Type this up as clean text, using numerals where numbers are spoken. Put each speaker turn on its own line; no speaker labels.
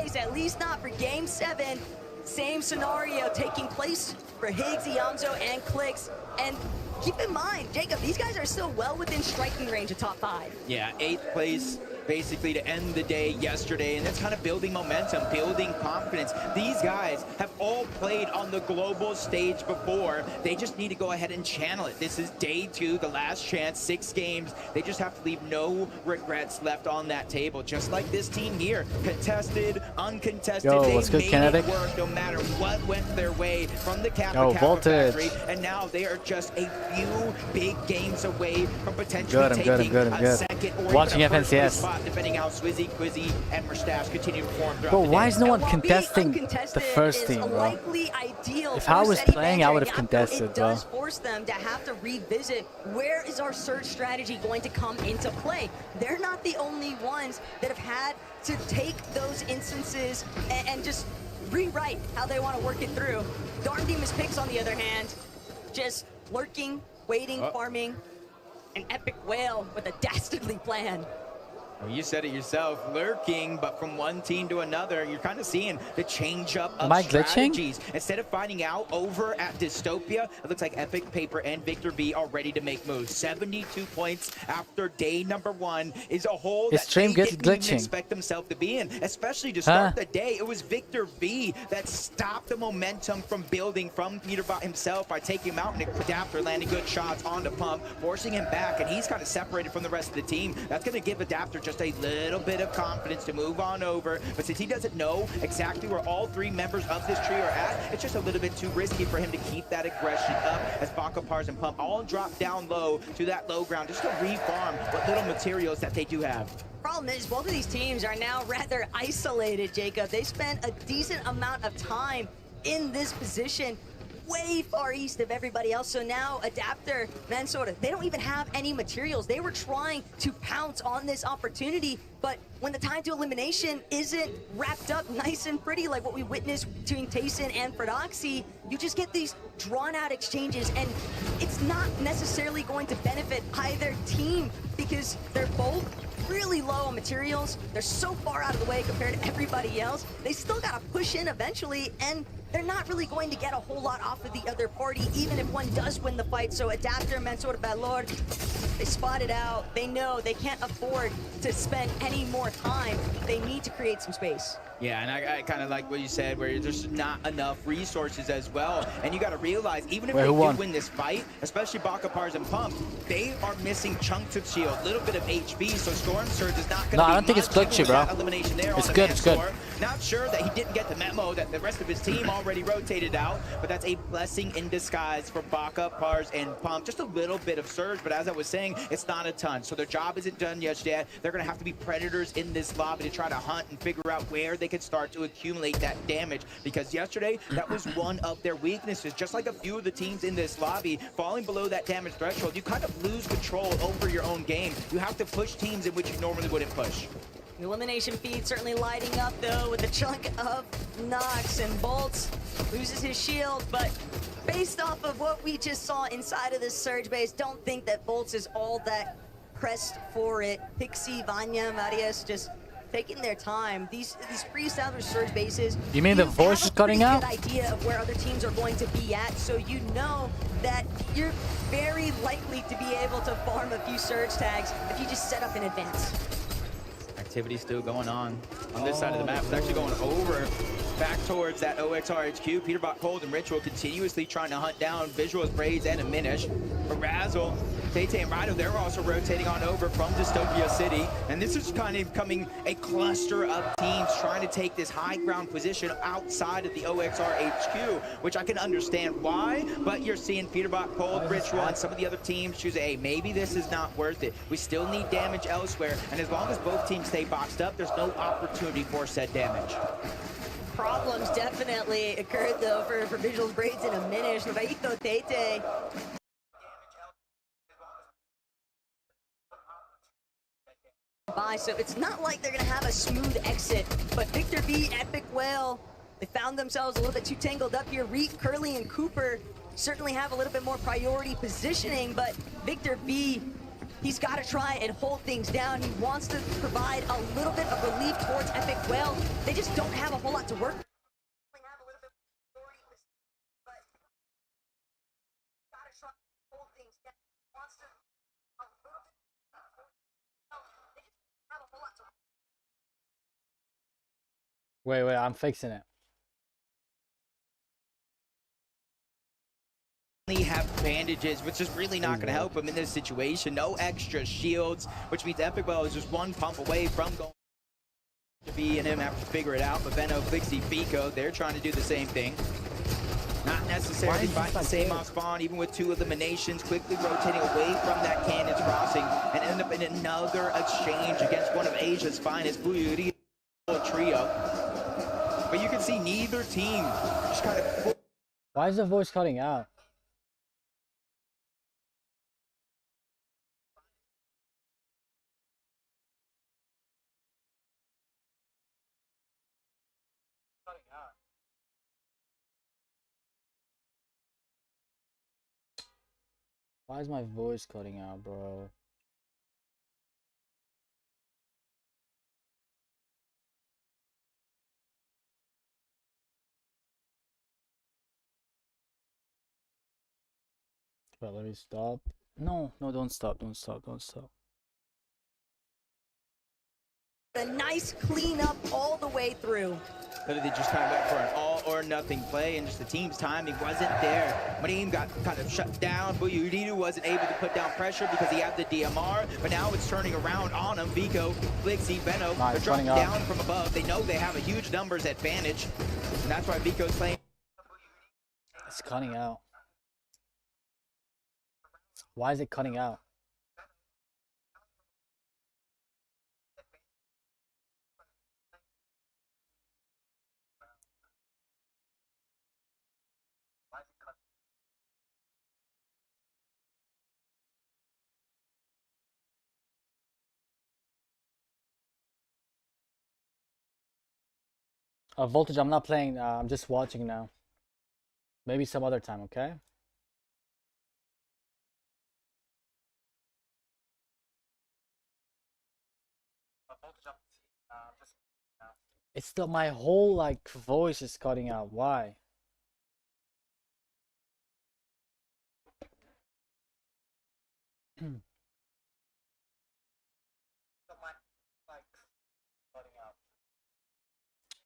case, at least not for Game 7. Same scenario taking place for Higgs, Iamzo, and Clicks. And keep in mind, Jacob, these guys are still well within striking range of top 5.
Yeah, 8th place basically to end the day yesterday, and that's kind of building momentum, building confidence. These guys have all played on the global stage before. They just need to go ahead and channel it. This is day 2, the last chance, 6 games. They just have to leave no regrets left on that table, just like this team here. Contested, uncontested,
Yo,
they
what's good,
made
Kinetic?
it work no matter what went their way from the
Yo,
Kappa
Voltage.
factory, and now they are just a few big games away from potentially taking a second or
Watching
even a first place
FNCS.
spot, depending how Swizzy, Quizzy, and Mustache continue to perform throughout
Bro,
the
why
day.
is no one
While being
contesting the
uncontested
first
is
team, bro?
likely ideal
If
for
I was
Seti
playing, I
Banter,
would have contested,
it
bro.
does force them to have to revisit where is our surge strategy going to come into play. They're not the only ones that have had to take those instances and just rewrite how they want to work it through. Darn Demon's Picks, on the other hand, just lurking, waiting, farming, an epic whale with a dastardly plan.
Well, you said it yourself, lurking, but from one team to another, you're kind of seeing the change up of
Am I glitching?
strategies. Instead of finding out over at Dystopia, it looks like Epic, Paper, and Victor V are ready to make moves. 72 points after day number 1 is a hole
His
that
stream
they
gets
didn't even
glitching.
expect themselves to be in, especially to start the day. It was Victor V that stopped the momentum from building from Peterbot himself by taking him out in an adapter, landing good shots on the pump, forcing him back, and he's kind of separated from the rest of the team. That's going to give adapter just a little bit of confidence to move on over, but since he doesn't know exactly where all 3 members of this tree are at, it's just a little bit too risky for him to keep that aggression up as Baka, Pars, and Pump all drop down low to that low ground just to refarm what little materials that they do have.
Problem is, both of these teams are now rather isolated, Jacob. They spent a decent amount of time in this position, way far east of everybody else. So now Adapter, Mansoda, they don't even have any materials. They were trying to pounce on this opportunity, but when the time to elimination isn't wrapped up nice and pretty like what we witnessed between Tayson and Fredoxy, you just get these drawn out exchanges, and it's not necessarily going to benefit either team because they're both really low on materials. They're so far out of the way compared to everybody else. They still gotta push in eventually, and they're not really going to get a whole lot off of the other party, even if one does win the fight. So Adapter, Mansoda, Valor, they spot it out. They know they can't afford to spend any more time. They need to create some space.
Yeah, and I kind of like what you said, where there's not enough resources as well. And you got to realize, even if they do win this fight, especially Baka, Pars, and Pump, they are missing chunks of shield, a little bit of HP, so Storm Surge is not going to be
No, I don't think it's glitchy, bro.
Elimination there
it's
on
good,
the
it's good.
Mansoor. Not sure that he didn't get the memo that the rest of his team already rotated out, but that's a blessing in disguise for Baka, Pars, and Pump. Just a little bit of Surge, but as I was saying, it's not a ton. So their job isn't done yet. They're going to have to be predators in this lobby to try to hunt and figure out where they can start to accumulate that damage, because yesterday that was one of their weaknesses. Just like a few of the teams in this lobby, falling below that damage threshold, you kind of lose control over your own game. You have to push teams in which you normally wouldn't push.
The elimination feed certainly lighting up though with a chunk of Nox, and Bolts loses his shield, but based off of what we just saw inside of this Surge base, don't think that Bolts is all that pressed for it. Pixie, Vanya, Marius just taking their time. These pre-established Surge bases,
you mean the voice is cutting out?
Good idea of where other teams are going to be at, so you know that you're very likely to be able to farm a few Surge tags if you just set up in advance.
Activity still going on this side of the map. It's actually going over back towards that OXR HQ. Peterbot, Cold, and Ritual continuously trying to hunt down Visuals, Braids, and Aminish. But Razzle, Tay-Tay, and Rido, they're also rotating on over from Dystopia City. And this is kind of becoming a cluster of teams trying to take this high ground position outside of the OXR HQ, which I can understand why, but you're seeing Peterbot, Cold, Ritual, and some of the other teams choose, hey, maybe this is not worth it. We still need damage elsewhere, and as long as both teams stay boxed up, there's no opportunity for said damage.
Problems definitely occurred though for Visuals, Braids, and Aminish. Novaito, Tay-Tay. So it's not like they're gonna have a smooth exit, but Victor V, Epic Whale, they found themselves a little bit too tangled up here. Reek, Curly, and Cooper certainly have a little bit more priority positioning, but Victor V He's got to try and hold things down. He wants to provide a little bit of relief towards Epic Whale. They just don't have a whole lot to work with.
Wait, I'm fixing it.
Have bandages, which is really not going to help him in this situation. No extra shields, which means Epic Well is just one pump away from going to be, and him have to figure it out. But Benno, Flixie, Fico, they're trying to do the same thing. Not necessarily fighting the same off spawn, even with 2 eliminations, quickly rotating away from that cannon's crossing and end up in another exchange against one of Asia's finest, Buyuri trio. But you can see neither team just kind of...
Why is the voice cutting out? Why is my voice cutting out, bro? But let me stop. No, don't stop.
A nice cleanup all the way through.
Literally just kind of went for an all or nothing play, and just the team's timing wasn't there. Maneem got kind of shut down. Buyuridu wasn't able to put down pressure because he had the DMR, but now it's turning around on him. Vico, Flixie, Benno are dropping down from above. They know they have a huge numbers advantage, and that's why Vico's playing.
It's cutting out. Why is it cutting out? Voltage, I'm not playing. I'm just watching now. Maybe some other time, okay? It's my whole like voice is cutting out. Why?